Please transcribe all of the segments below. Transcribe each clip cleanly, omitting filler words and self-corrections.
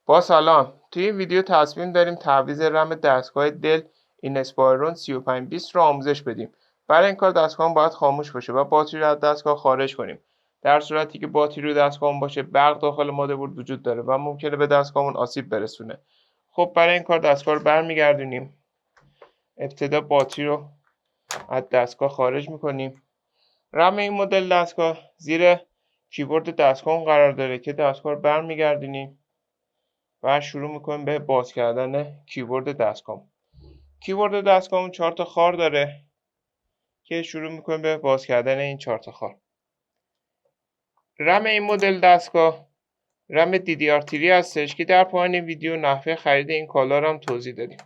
با سلام. توی این ویدیو تصمیم داریم تعویض رم دستگاه دل اینسپایرون 3520 رو آموزش بدیم. برای این کار دستگاه باید خاموش باشه و باتری رو از دستگاه خارج کنیم. در صورتی که باتری رو دستگاه باشه، برق داخل مادربرد وجود داره و ممکنه به دستگاهمون آسیب برسونه. خب برای این کار دستگاه رو برمیگردونیم. ابتدا باتری رو از دستگاه خارج میکنیم. رم این مدل دستگاه زیر کیبورد دستگاه قرار داره که دستگاه رو برمیگردونیم و شروع میکنیم به باز کردن کیبورد دستگاه. کیبورد دستگاه 4 تا خار داره که شروع میکنیم به باز کردن این 4 تا خار. رم این مدل دستگاه رم DDR3 هستش که در پایان ویدیو نحوه خرید این کالا رو هم توضیح دادیم.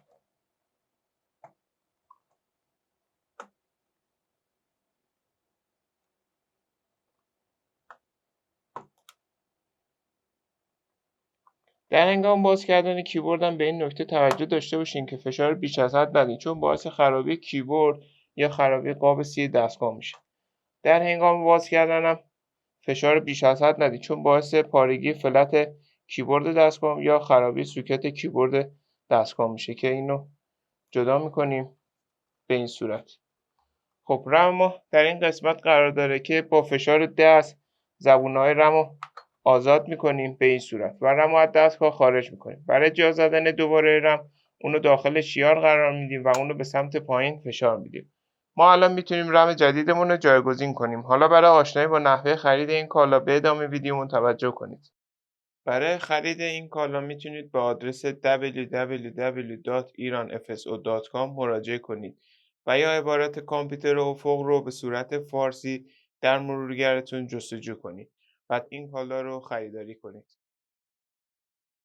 در هنگام باز کردن کیبورد هم به این نکته توجه داشته باشین که فشار بیش از حد ندین، چون باعث خرابی کیبورد یا خرابی قاب سی دستگاه میشه. در هنگام باز کردن هم فشار بیش از حد ندید، چون باعث پارگی فلت کیبورد دستگاه یا خرابی سوکت کیبورد دستگاه میشه که اینو جدا میکنیم به این صورت. خب رم ما در این قسمت قرار داره که با فشار دست زبونهای رم رو آزاد میکنیم به این صورت و رم رو از دستگاه خارج میکنیم. برای جا زدن دوباره رم اونو داخل شیار قرار میدیم و اونو به سمت پایین فشار میدیم. ما الان میتونیم رم جدیدمون رو جایگزین کنیم. حالا برای آشنایی با نحوه خرید این کالا به ادامه ویدیومون توجه کنید. برای خرید این کالا میتونید به آدرس www.iranfso.com مراجعه کنید و یا عبارت کامپیوتر افق رو به صورت فارسی در مرورگرتون جستجو کنید. بعد این کالا رو خریداری کنید.